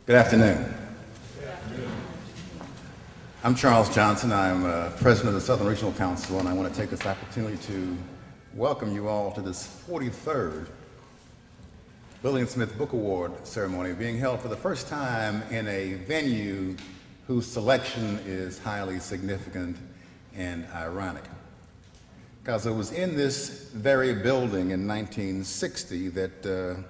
Good afternoon. I'm Charles Johnson. I'm president of the Southern Regional Council, and I want to take this opportunity to welcome you all to this 43rd Lillian Smith Book Award ceremony being held for the first time in a venue whose selection is highly significant and ironic. Because it was in this very building in 1960 that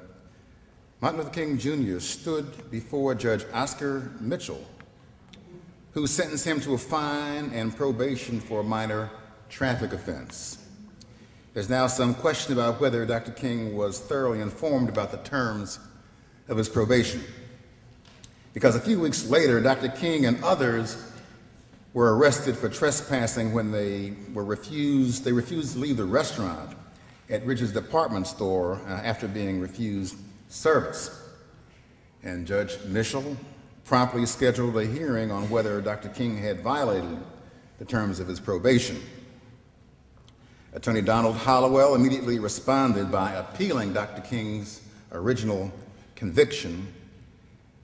Martin Luther King Jr. stood before Judge Oscar Mitchell, who sentenced him to a fine and probation for a minor traffic offense. There's now some question about whether Dr. King was thoroughly informed about the terms of his probation, because a few weeks later, Dr. King and others were arrested for trespassing when they refused to leave the restaurant at Ridge's department store after being refused service. And Judge Mitchell promptly scheduled a hearing on whether Dr. King had violated the terms of his probation. Attorney Donald Hollowell immediately responded by appealing Dr. King's original conviction,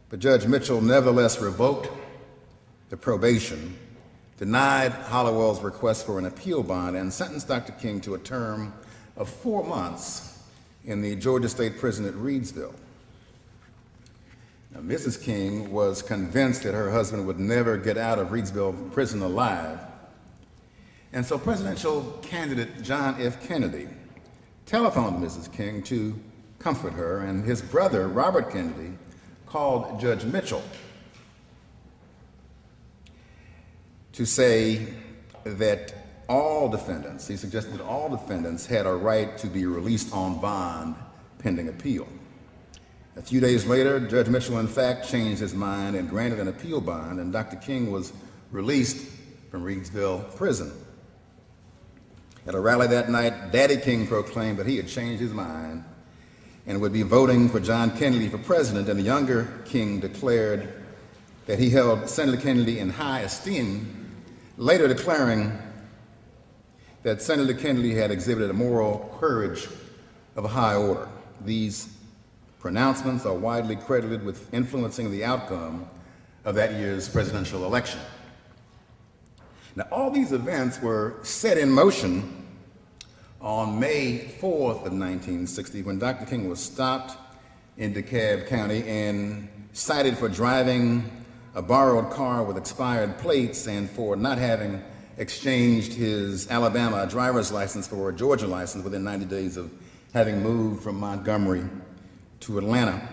but Judge Mitchell nevertheless revoked the probation, denied Hollowell's request for an appeal bond, and sentenced Dr. King to a term of 4 months in the Georgia State Prison at Reedsville. Now, Mrs. King was convinced that her husband would never get out of Reedsville prison alive, and so presidential candidate John F. Kennedy telephoned Mrs. King to comfort her, and his brother, Robert Kennedy, called Judge Mitchell to say that all defendants, he suggested that all defendants had a right to be released on bond pending appeal. A few days later, Judge Mitchell, in fact, changed his mind and granted an appeal bond, and Dr. King was released from Reedsville prison. At a rally that night, Daddy King proclaimed that he had changed his mind and would be voting for John Kennedy for president, and the younger King declared that he held Senator Kennedy in high esteem, later declaring that Senator Kennedy had exhibited a moral courage of a high order. These pronouncements are widely credited with influencing the outcome of that year's presidential election. Now, all these events were set in motion on May 4th of 1960 when Dr. King was stopped in DeKalb County and cited for driving a borrowed car with expired plates and for not having exchanged his Alabama driver's license for a Georgia license within 90 days of having moved from Montgomery to Atlanta.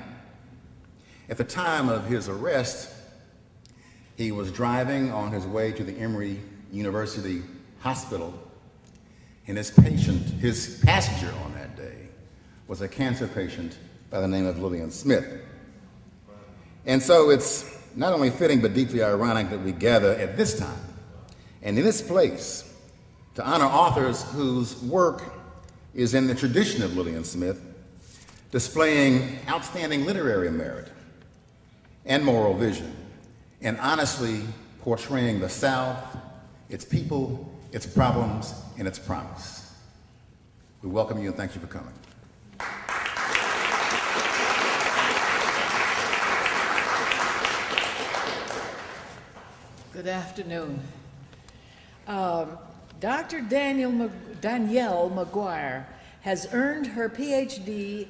At the time of his arrest, he was driving on his way to the Emory University Hospital, and his passenger on that day was a cancer patient by the name of Lillian Smith. And so it's not only fitting but deeply ironic that we gather at this time and in this place to honor authors whose work is in the tradition of Lillian Smith, displaying outstanding literary merit and moral vision, and honestly portraying the South, its people, its problems, and its promise. We welcome you and thank you for coming. Good afternoon. Dr. Danielle McGuire has earned her PhD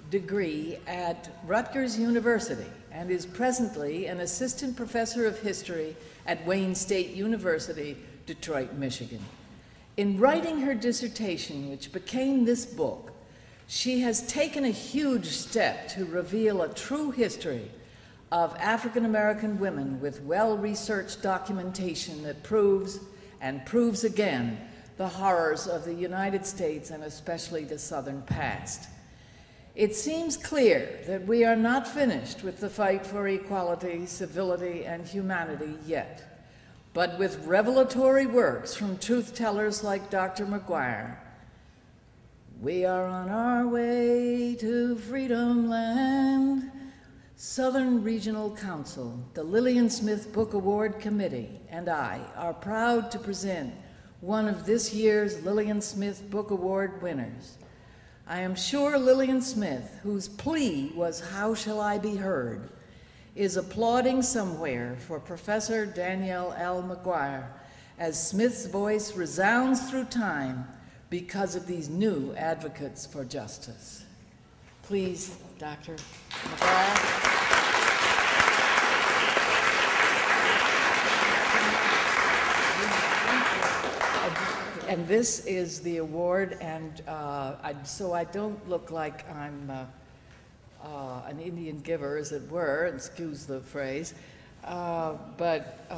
degree at Rutgers University and is presently an assistant professor of history at Wayne State University, Detroit, Michigan. In writing her dissertation, which became this book, she has taken a huge step to reveal a true history of African American women with well-researched documentation that proves and proves again the horrors of the United States and especially the Southern past. It seems clear that we are not finished with the fight for equality, civility, and humanity yet, but with revelatory works from truth-tellers like Dr. McGuire, we are on our way to freedom land. Southern Regional Council, the Lillian Smith Book Award Committee, and I are proud to present one of this year's Lillian Smith Book Award winners. I am sure Lillian Smith, whose plea was, "How shall I be heard?" is applauding somewhere for Professor Danielle L. McGuire as Smith's voice resounds through time because of these new advocates for justice. Please, Dr. McGuire. And this is the award, and so I don't look like I'm an Indian giver, as it were, excuse the phrase, but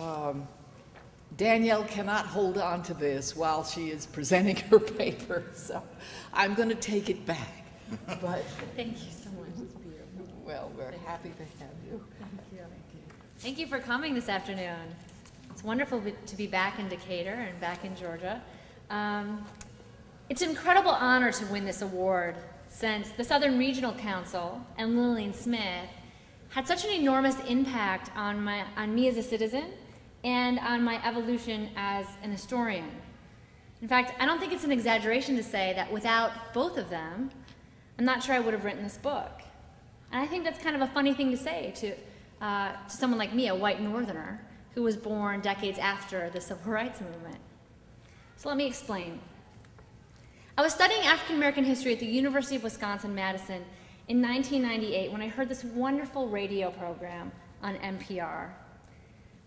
Danielle cannot hold on to this while she is presenting her paper, so I'm going to take it back. But thank you so much. It's beautiful. Well, we're happy to have you. Thank you. Thank you for coming this afternoon. It's wonderful to be back in Decatur and back in Georgia. It's an incredible honor to win this award, since the Southern Regional Council and Lillian Smith had such an enormous impact on me as a citizen and on my evolution as an historian. In fact, I don't think it's an exaggeration to say that without both of them, I'm not sure I would have written this book. And I think that's kind of a funny thing to say to someone like me, a white Northerner, who was born decades after the Civil Rights Movement. So let me explain. I was studying African American history at the University of Wisconsin-Madison in 1998 when I heard this wonderful radio program on NPR.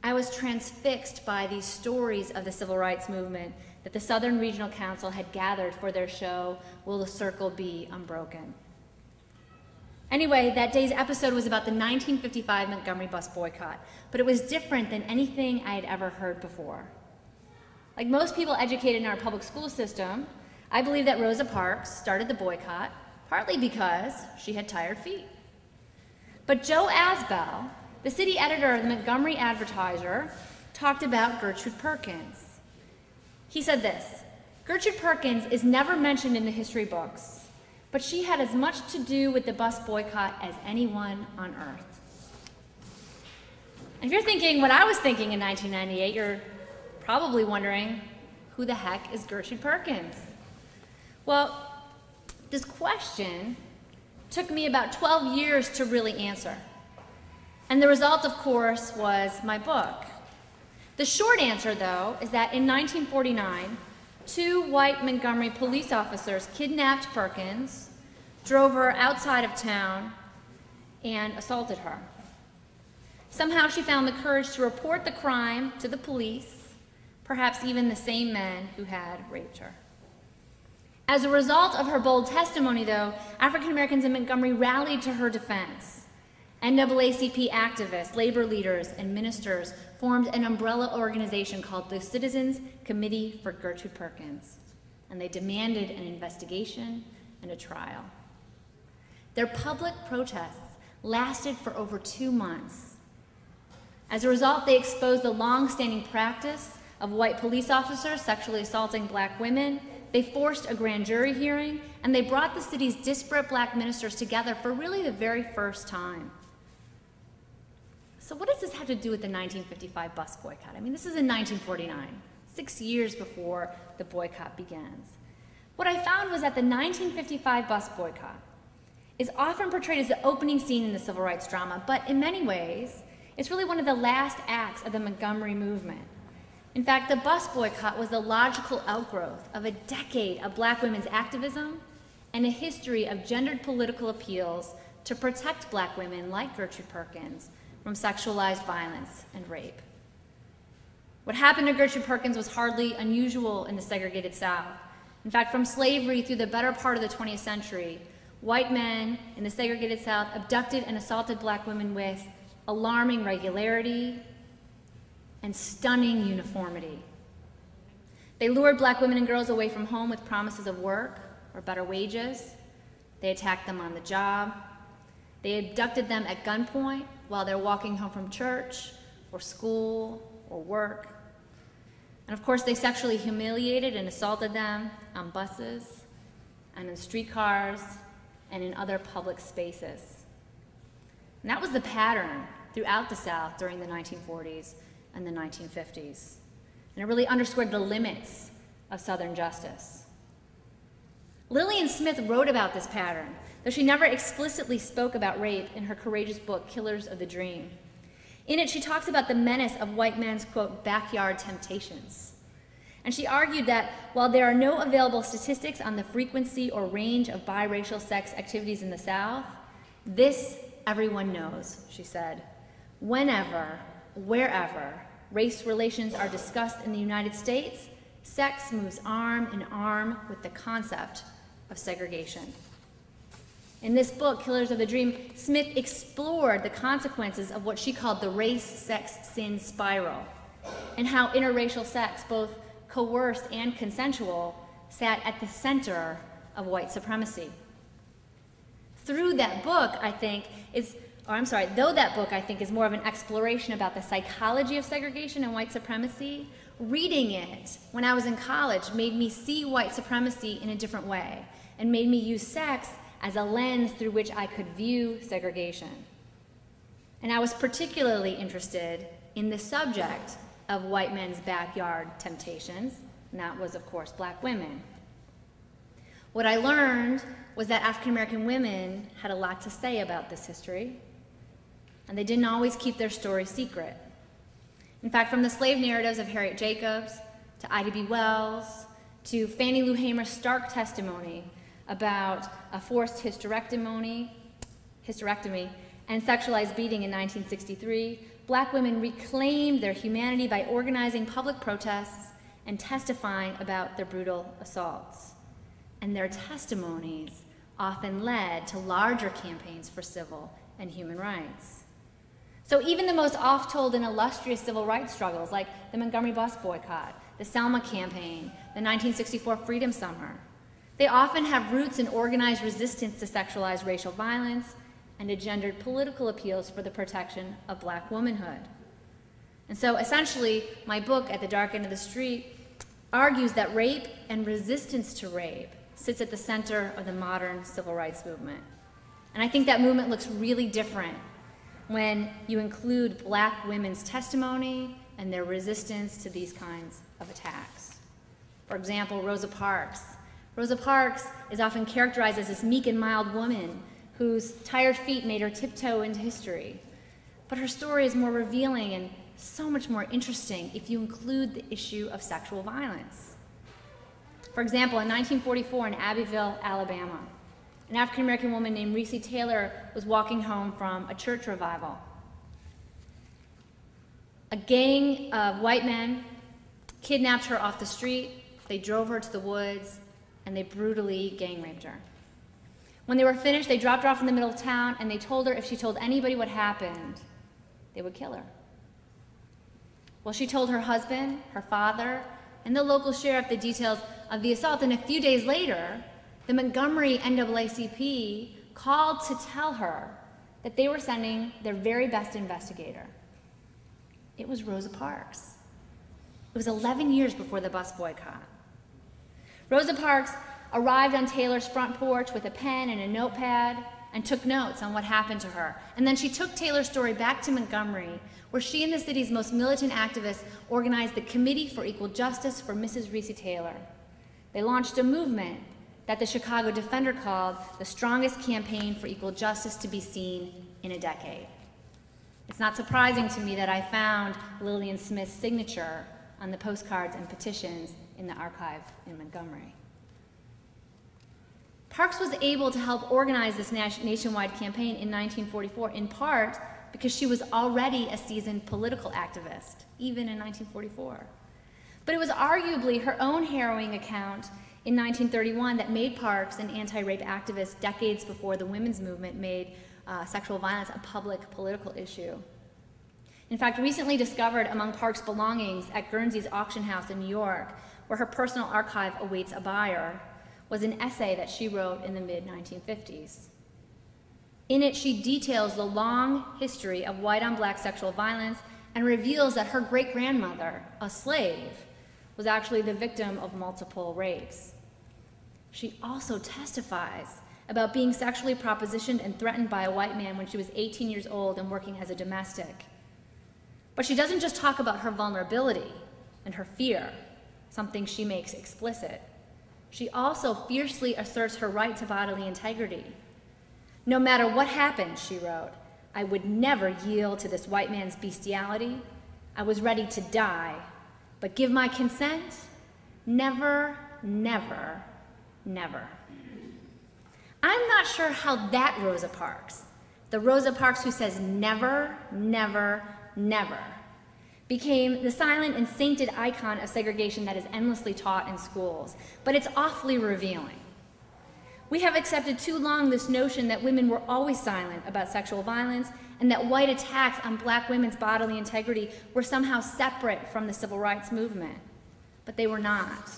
I was transfixed by these stories of the Civil Rights Movement that the Southern Regional Council had gathered for their show, Will the Circle Be Unbroken? Anyway, that day's episode was about the 1955 Montgomery bus boycott, but it was different than anything I had ever heard before. Like most people educated in our public school system, I believe that Rosa Parks started the boycott partly because she had tired feet. But Joe Asbell, the city editor of the Montgomery Advertiser, talked about Gertrude Perkins. He said this: Gertrude Perkins is never mentioned in the history books, but she had as much to do with the bus boycott as anyone on earth. And if you're thinking what I was thinking in 1998, you're probably wondering, who the heck is Gertrude Perkins? Well, this question took me about 12 years to really answer. And the result, of course, was my book. The short answer, though, is that in 1949, 2 white Montgomery police officers kidnapped Perkins, drove her outside of town, and assaulted her. Somehow she found the courage to report the crime to the police, perhaps even the same men who had raped her. As a result of her bold testimony, though, African Americans in Montgomery rallied to her defense. NAACP activists, labor leaders, and ministers formed an umbrella organization called the Citizens Committee for Gertrude Perkins, and they demanded an investigation and a trial. Their public protests lasted for over 2 months. As a result, they exposed the long-standing practice of white police officers sexually assaulting black women. They forced a grand jury hearing, and they brought the city's disparate black ministers together for really the very first time. So what does this have to do with the 1955 bus boycott? I mean, this is in 1949, 6 years before the boycott begins. What I found was that the 1955 bus boycott is often portrayed as the opening scene in the civil rights drama, but in many ways, it's really one of the last acts of the Montgomery movement. In fact, the bus boycott was the logical outgrowth of a decade of black women's activism and a history of gendered political appeals to protect black women like Gertrude Perkins from sexualized violence and rape. What happened to Gertrude Perkins was hardly unusual in the segregated South. In fact, from slavery through the better part of the 20th century, white men in the segregated South abducted and assaulted black women with alarming regularity and stunning uniformity. They lured black women and girls away from home with promises of work or better wages. They attacked them on the job. They abducted them at gunpoint while they're walking home from church or school or work. And of course, they sexually humiliated and assaulted them on buses and in streetcars and in other public spaces. And that was the pattern throughout the South during the 1940s and the 1950s. And it really underscored the limits of Southern justice. Lillian Smith wrote about this pattern, though she never explicitly spoke about rape in her courageous book, Killers of the Dream. In it, she talks about the menace of white men's, quote, backyard temptations. And she argued that while there are no available statistics on the frequency or range of biracial sex activities in the South, this everyone knows, she said. Whenever, wherever race relations are discussed in the United States, sex moves arm in arm with the concept of segregation. In this book, Killers of the Dream, Smith explored the consequences of what she called the race-sex-sin spiral, and how interracial sex, both coerced and consensual, sat at the center of white supremacy. Though that book, I think, is more of an exploration about the psychology of segregation and white supremacy, reading it when I was in college made me see white supremacy in a different way and made me use sex as a lens through which I could view segregation. And I was particularly interested in the subject of white men's backyard temptations, and that was, of course, black women. What I learned was that African American women had a lot to say about this history, and they didn't always keep their story secret. In fact, from the slave narratives of Harriet Jacobs to Ida B. Wells to Fannie Lou Hamer's stark testimony about a forced hysterectomy and sexualized beating in 1963, black women reclaimed their humanity by organizing public protests and testifying about their brutal assaults. And their testimonies often led to larger campaigns for civil and human rights. So even the most oft-told and illustrious civil rights struggles, like the Montgomery bus boycott, the Selma campaign, the 1964 Freedom Summer, they often have roots in organized resistance to sexualized racial violence and to gendered political appeals for the protection of black womanhood. And so essentially, my book, At the Dark End of the Street, argues that rape and resistance to rape sits at the center of the modern civil rights movement. And I think that movement looks really different when you include black women's testimony and their resistance to these kinds of attacks. For example, Rosa Parks. Rosa Parks is often characterized as this meek and mild woman whose tired feet made her tiptoe into history. But her story is more revealing and so much more interesting if you include the issue of sexual violence. For example, in 1944 in Abbeville, Alabama, an African-American woman named Recy Taylor was walking home from a church revival. A gang of white men kidnapped her off the street, they drove her to the woods, and they brutally gang raped her. When they were finished, they dropped her off in the middle of town, and they told her if she told anybody what happened, they would kill her. Well, she told her husband, her father, and the local sheriff the details of the assault, and a few days later, the Montgomery NAACP called to tell her that they were sending their very best investigator. It was Rosa Parks. It was 11 years before the bus boycott. Rosa Parks arrived on Taylor's front porch with a pen and a notepad and took notes on what happened to her. And then she took Taylor's story back to Montgomery, where she and the city's most militant activists organized the Committee for Equal Justice for Mrs. Recy Taylor. They launched a movement that the Chicago Defender called the strongest campaign for equal justice to be seen in a decade. It's not surprising to me that I found Lillian Smith's signature on the postcards and petitions in the archive in Montgomery. Parks was able to help organize this nationwide campaign in 1944, in part because she was already a seasoned political activist, even in 1944. But it was arguably her own harrowing account in 1931 that made Parks an anti-rape activist decades before the women's movement made sexual violence a public political issue. In fact, recently discovered among Parks' belongings at Guernsey's auction house in New York, where her personal archive awaits a buyer, was an essay that she wrote in the mid-1950s. In it, she details the long history of white-on-black sexual violence and reveals that her great-grandmother, a slave, was actually the victim of multiple rapes. She also testifies about being sexually propositioned and threatened by a white man when she was 18 years old and working as a domestic. But she doesn't just talk about her vulnerability and her fear, something she makes explicit. She also fiercely asserts her right to bodily integrity. No matter what happened, she wrote, I would never yield to this white man's bestiality. I was ready to die, but give my consent? Never, never, never. I'm not sure how that Rosa Parks, the Rosa Parks who says never, never, never, became the silent and sainted icon of segregation that is endlessly taught in schools, but it's awfully revealing. We have accepted too long this notion that women were always silent about sexual violence and that white attacks on black women's bodily integrity were somehow separate from the civil rights movement. But they were not.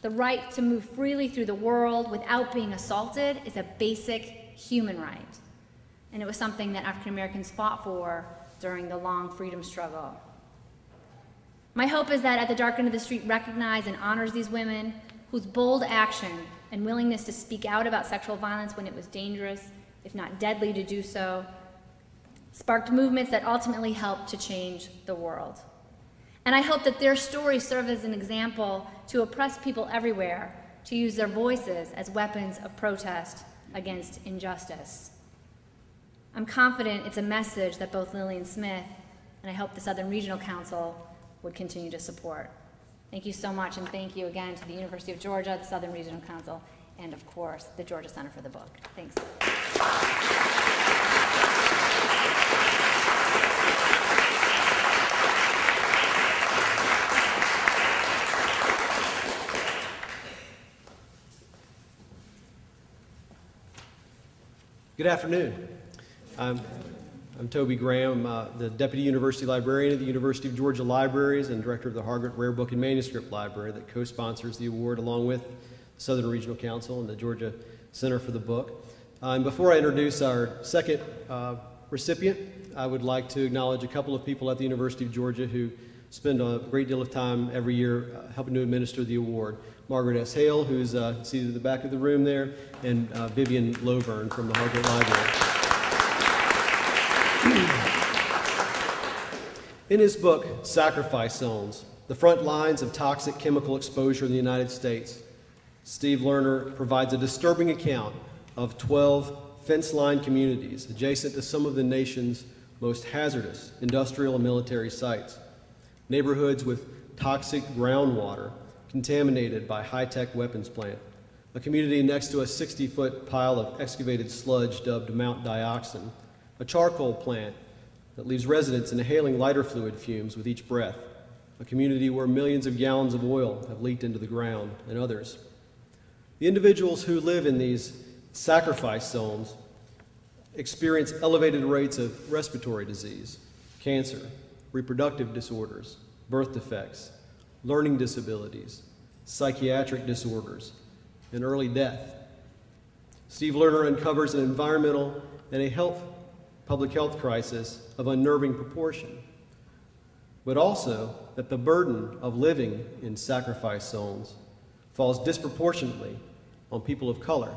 The right to move freely through the world without being assaulted is a basic human right. And it was something that African Americans fought for during the long freedom struggle. My hope is that at the dark end of the street recognize and honors these women whose bold action and willingness to speak out about sexual violence when it was dangerous, if not deadly to do so, sparked movements that ultimately helped to change the world. And I hope that their stories serve as an example to oppressed people everywhere to use their voices as weapons of protest against injustice. I'm confident it's a message that both Lillian Smith and I hope the Southern Regional Council would continue to support. Thank you so much, and thank you again to the University of Georgia, the Southern Regional Council, and of course, the Georgia Center for the Book. Thanks. Good afternoon. I'm Toby Graham, the Deputy University Librarian at the University of Georgia Libraries and Director of the Hargett Rare Book and Manuscript Library that co-sponsors the award along with the Southern Regional Council and the Georgia Center for the Book. And before I introduce our second recipient, I would like to acknowledge a couple of people at the University of Georgia who spend a great deal of time every year helping to administer the award. Margaret S. Hale, who's seated at the back of the room there, and Vivian Lovern from the Hargett Library. In his book, Sacrifice Zones, The Front Lines of Toxic Chemical Exposure in the United States, Steve Lerner provides a disturbing account of 12 fence-lined communities adjacent to some of the nation's most hazardous industrial and military sites, neighborhoods with toxic groundwater contaminated by high-tech weapons plant, a community next to a 60-foot pile of excavated sludge dubbed Mount Dioxin, a charcoal plant that leaves residents inhaling lighter fluid fumes with each breath, a community where millions of gallons of oil have leaked into the ground, and others. The individuals who live in these sacrifice zones experience elevated rates of respiratory disease, cancer, reproductive disorders, birth defects, learning disabilities, psychiatric disorders, and early death. Steve Lerner uncovers an environmental and a public health crisis of unnerving proportion, but also that the burden of living in sacrifice zones falls disproportionately on people of color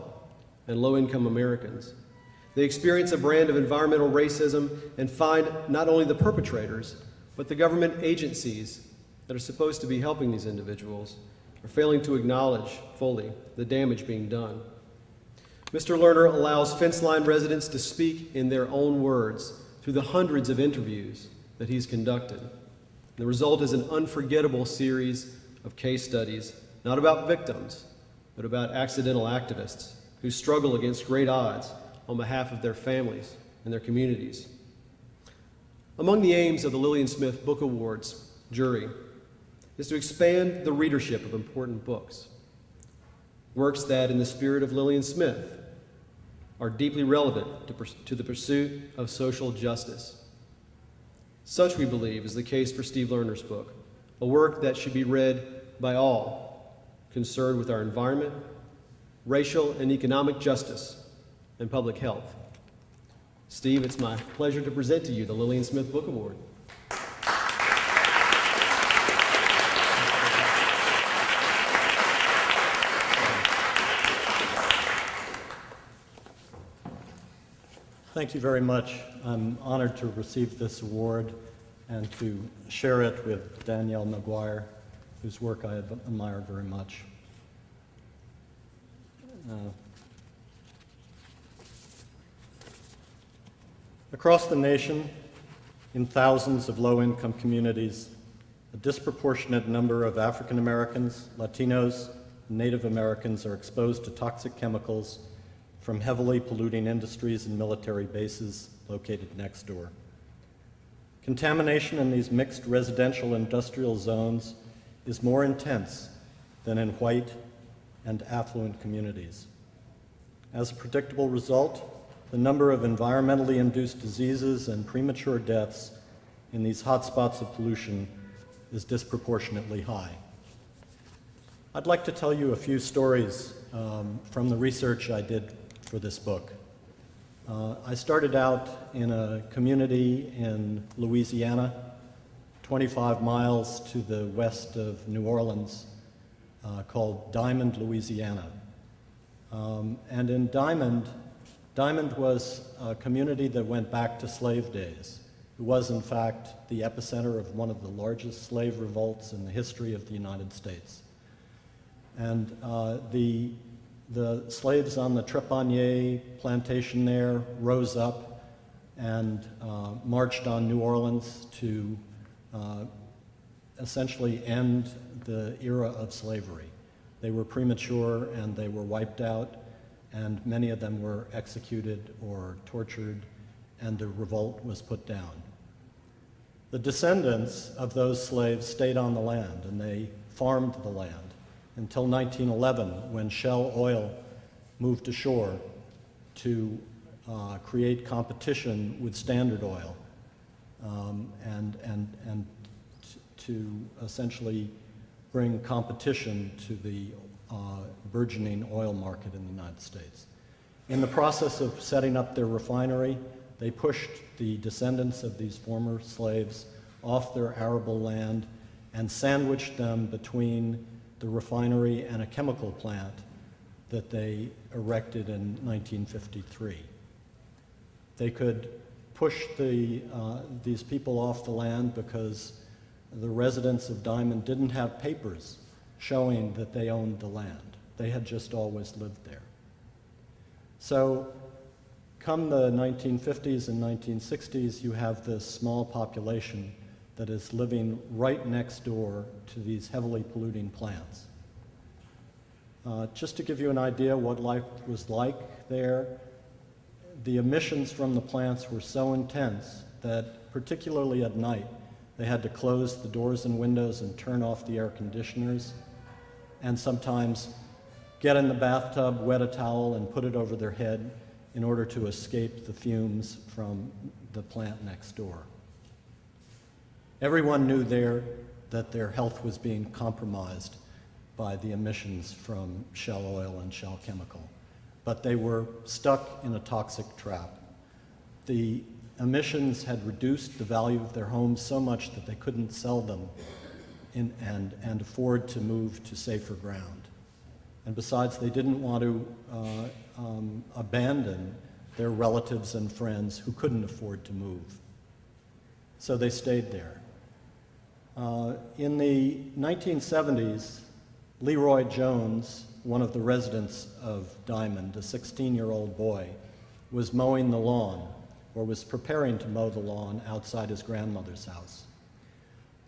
and low-income Americans. They experience a brand of environmental racism and find not only the perpetrators, but the government agencies that are supposed to be helping these individuals are failing to acknowledge fully the damage being done. Mr. Lerner allows fence-line residents to speak in their own words through the hundreds of interviews that he's conducted. The result is an unforgettable series of case studies, not about victims, but about accidental activists who struggle against great odds on behalf of their families and their communities. Among the aims of the Lillian Smith Book Awards jury is to expand the readership of important books, works that, in the spirit of Lillian Smith, are deeply relevant to the pursuit of social justice. Such, we believe, is the case for Steve Lerner's book, a work that should be read by all concerned with our environment, racial and economic justice, and public health. Steve, it's my pleasure to present to you the Lillian Smith Book Award. Thank you very much. I'm honored to receive this award and to share it with Danielle McGuire, whose work I admire very much. Across the nation, in thousands of low-income communities, a disproportionate number of African Americans, Latinos, and Native Americans are exposed to toxic chemicals from heavily polluting industries and military bases located next door. Contamination in these mixed residential industrial zones is more intense than in white and affluent communities. As a predictable result, the number of environmentally induced diseases and premature deaths in these hotspots of pollution is disproportionately high. I'd like to tell you a few stories from the research I did for this book. I started out in a community in Louisiana, 25 miles to the west of New Orleans, called Diamond, Louisiana. And in Diamond was a community that went back to slave days. It was, in fact, the epicenter of one of the largest slave revolts in the history of the United States. And the slaves on the Trepanier plantation there rose up and marched on New Orleans to essentially end the era of slavery. They were premature and they were wiped out, and many of them were executed or tortured, and the revolt was put down. The descendants of those slaves stayed on the land, and they farmed the land until 1911, when Shell Oil moved ashore to create competition with Standard Oil and to essentially bring competition to the burgeoning oil market in the United States. In the process of setting up their refinery, they pushed the descendants of these former slaves off their arable land and sandwiched them between the refinery and a chemical plant that they erected in 1953. They could push these people off the land because the residents of Diamond didn't have papers showing that they owned the land. They had just always lived there. So come the 1950s and 1960s, you have this small population that is living right next door to these heavily polluting plants. Just to give you an idea what life was like there, the emissions from the plants were so intense that, particularly at night, they had to close the doors and windows and turn off the air conditioners, and sometimes get in the bathtub, wet a towel, and put it over their head in order to escape the fumes from the plant next door. Everyone knew there that their health was being compromised by the emissions from Shell Oil and Shell Chemical, but they were stuck in a toxic trap. The emissions had reduced the value of their homes so much that they couldn't sell them and afford to move to safer ground. And besides, they didn't want to abandon their relatives and friends who couldn't afford to move. So they stayed there. In the 1970s, Leroy Jones, one of the residents of Diamond, a 16-year-old boy, was mowing the lawn, or was preparing to mow the lawn outside his grandmother's house.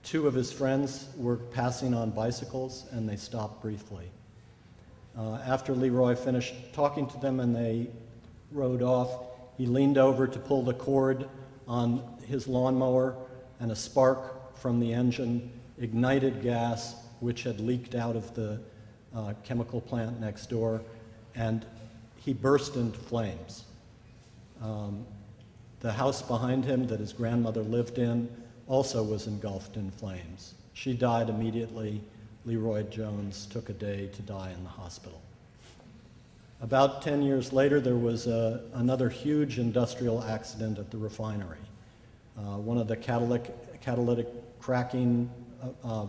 Two of his friends were passing on bicycles, and they stopped briefly. After Leroy finished talking to them and they rode off, he leaned over to pull the cord on his lawnmower, and a spark from the engine ignited gas which had leaked out of the chemical plant next door, and he burst into flames. The house behind him that his grandmother lived in also was engulfed in flames. She died immediately. Leroy Jones took a day to die in the hospital. About 10 years later, there was another huge industrial accident at the refinery. One of the catalytic cracking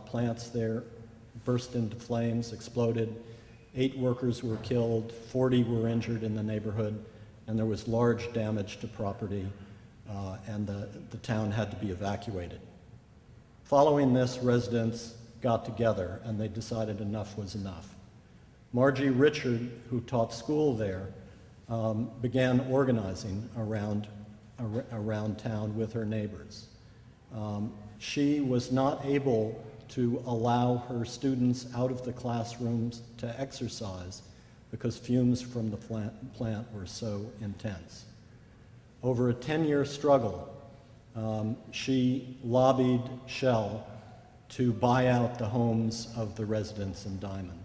plants there burst into flames, exploded. 8 workers were killed, 40 were injured in the neighborhood, and there was large damage to property, and the town had to be evacuated. Following this, residents got together and they decided enough was enough. Margie Richard, who taught school there, began organizing around around town with her neighbors. She was not able to allow her students out of the classrooms to exercise because fumes from the plant were so intense. Over a 10-year struggle, she lobbied Shell to buy out the homes of the residents in Diamond.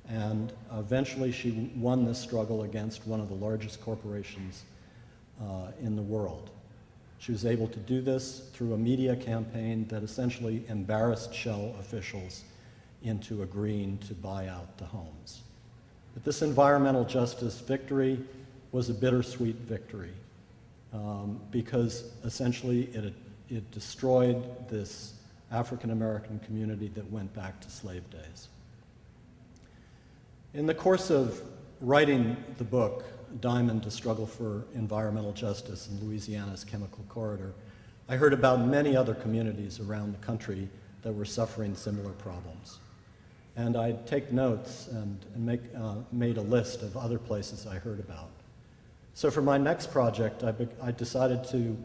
And eventually she won this struggle against one of the largest corporations in the world. She was able to do this through a media campaign that essentially embarrassed Shell officials into agreeing to buy out the homes. But this environmental justice victory was a bittersweet victory because essentially it destroyed this African American community that went back to slave days. In the course of writing the book, Diamond, A Struggle for Environmental Justice in Louisiana's Chemical Corridor, I heard about many other communities around the country that were suffering similar problems. And I'd take notes and made a list of other places I heard about. So for my next project, I decided to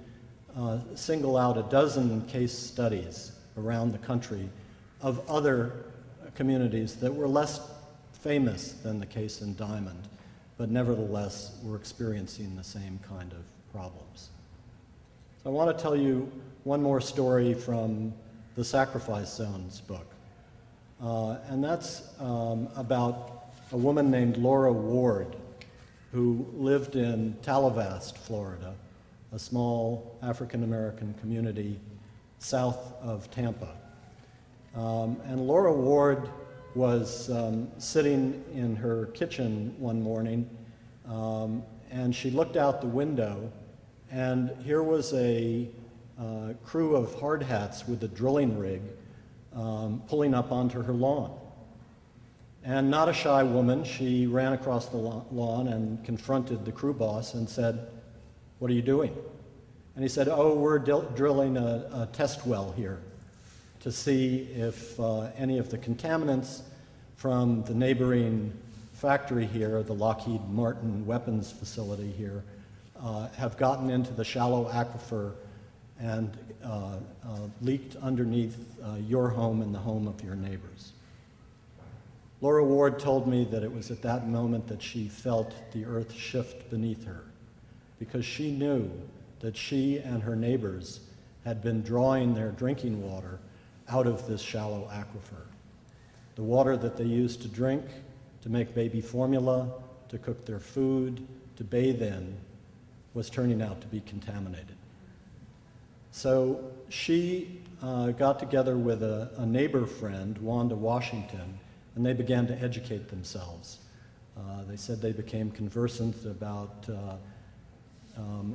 single out a dozen case studies around the country of other communities that were less famous than the case in Diamond, but nevertheless were experiencing the same kind of problems. So I want to tell you one more story from the Sacrifice Zones book. And that's about a woman named Laura Ward, who lived in Tallahassee, Florida, a small African-American community south of Tampa. And Laura Ward was sitting in her kitchen one morning, and she looked out the window, and here was a crew of hard hats with a drilling rig pulling up onto her lawn. And not a shy woman, she ran across the lawn and confronted the crew boss and said, "What are you doing?" And he said, "Oh, we're drilling a test well here to see if any of the contaminants from the neighboring factory here, the Lockheed Martin weapons facility here, have gotten into the shallow aquifer and leaked underneath your home and the home of your neighbors." Laura Ward told me that it was at that moment that she felt the earth shift beneath her, because she knew that she and her neighbors had been drawing their drinking water out of this shallow aquifer. The water that they used to drink, to make baby formula, to cook their food, to bathe in, was turning out to be contaminated. So she got together with a neighbor friend, Wanda Washington, and they began to educate themselves. They said they became conversant about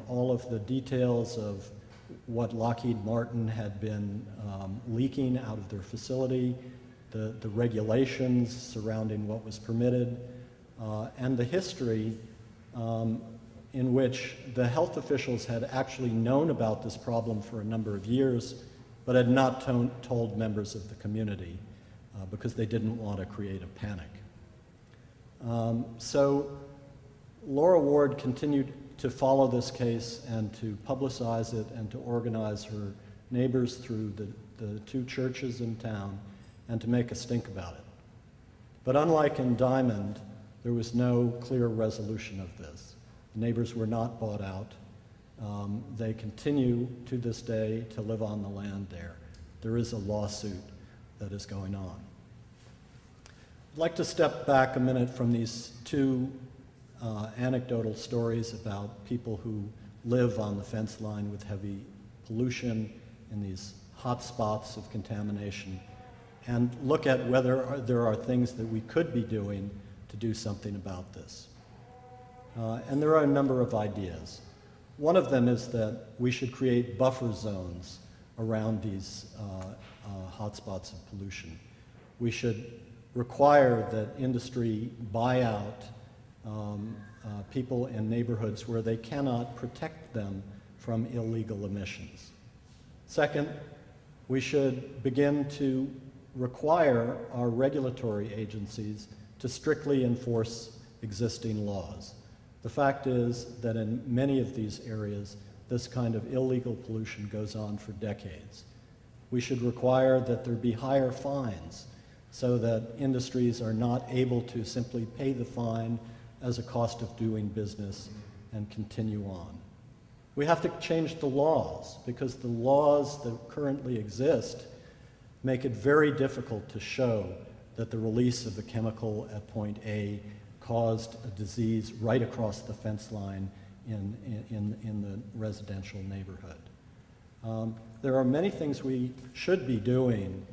all of the details of what Lockheed Martin had been leaking out of their facility, the regulations surrounding what was permitted, and the history in which the health officials had actually known about this problem for a number of years, but had not told members of the community because they didn't want to create a panic. So Laura Ward continued to follow this case and to publicize it and to organize her neighbors through the two churches in town and to make a stink about it. But unlike in Diamond, there was no clear resolution of this. The neighbors were not bought out. They continue to this day to live on the land there. There is a lawsuit that is going on. I'd like to step back a minute from these two anecdotal stories about people who live on the fence line with heavy pollution in these hot spots of contamination and look at whether there are things that we could be doing to do something about this. And there are a number of ideas. One of them is that we should create buffer zones around these hotspots of pollution. We should require that industry buy out people in neighborhoods where they cannot protect them from illegal emissions. Second, we should begin to require our regulatory agencies to strictly enforce existing laws. The fact is that in many of these areas, this kind of illegal pollution goes on for decades. We should require that there be higher fines so that industries are not able to simply pay the fine as a cost of doing business and continue on. We have to change the laws, because the laws that currently exist make it very difficult to show that the release of the chemical at point A caused a disease right across the fence line in the residential neighborhood. There are many things we should be doing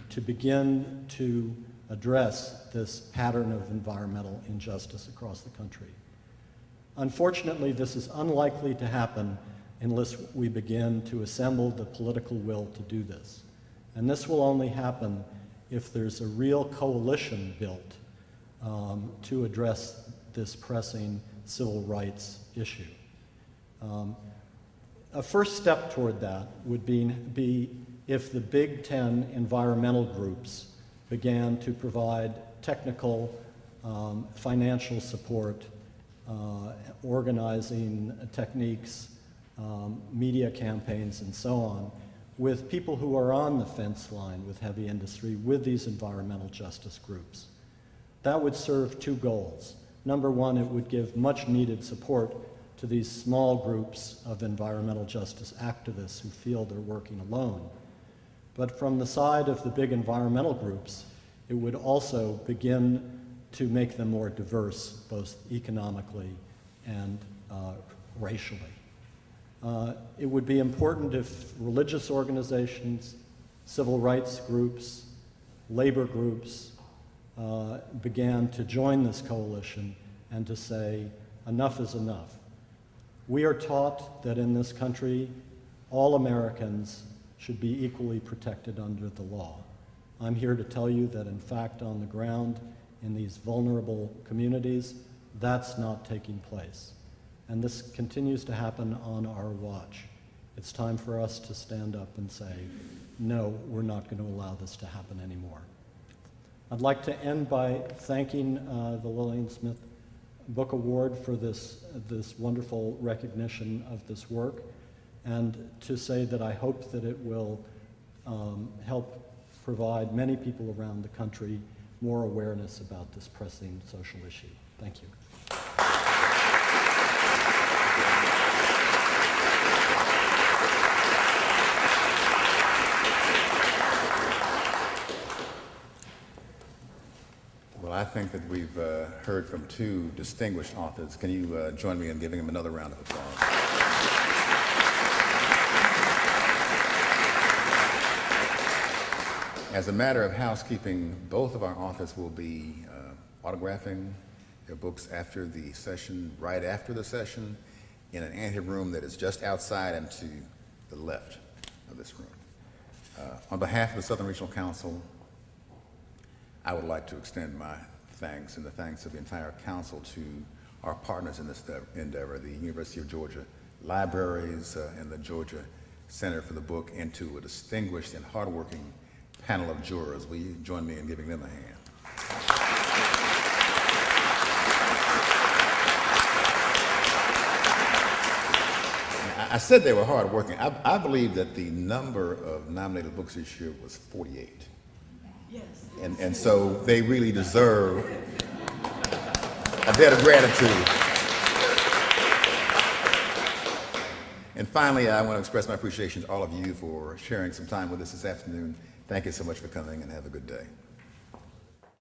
to begin to address this pattern of environmental injustice across the country. Unfortunately, this is unlikely to happen unless we begin to assemble the political will to do this. And this will only happen if there's a real coalition built to address this pressing civil rights issue. A first step toward that would be if the Big Ten environmental groups began to provide technical, financial support, organizing techniques, media campaigns, and so on, with people who are on the fence line with heavy industry, with these environmental justice groups. That would serve two goals. Number one, it would give much needed support to these small groups of environmental justice activists who feel they're working alone. But from the side of the big environmental groups, it would also begin to make them more diverse, both economically and racially. It would be important if religious organizations, civil rights groups, labor groups began to join this coalition and to say, enough is enough. We are taught that in this country, all Americans should be equally protected under the law. I'm here to tell you that, in fact, on the ground, in these vulnerable communities, that's not taking place. And this continues to happen on our watch. It's time for us to stand up and say, no, we're not going to allow this to happen anymore. I'd like to end by thanking the Lillian Smith Book Award for this wonderful recognition of this work, and to say that I hope that it will help provide many people around the country more awareness about this pressing social issue. Thank you. Well, I think that we've heard from two distinguished authors. Can you join me in giving them another round of applause? As a matter of housekeeping, both of our authors will be autographing their books after the session, right after the session, in an anteroom that is just outside and to the left of this room. On behalf of the Southern Regional Council, I would like to extend my thanks and the thanks of the entire council to our partners in this endeavor, the University of Georgia Libraries and the Georgia Center for the Book, and to a distinguished and hardworking panel of jurors. Will you join me in giving them a hand? I said they were hardworking. I believe that the number of nominated books this year was 48. Yes. And so they really deserve a debt of gratitude. And finally, I want to express my appreciation to all of you for sharing some time with us this afternoon. Thank you so much for coming, and have a good day.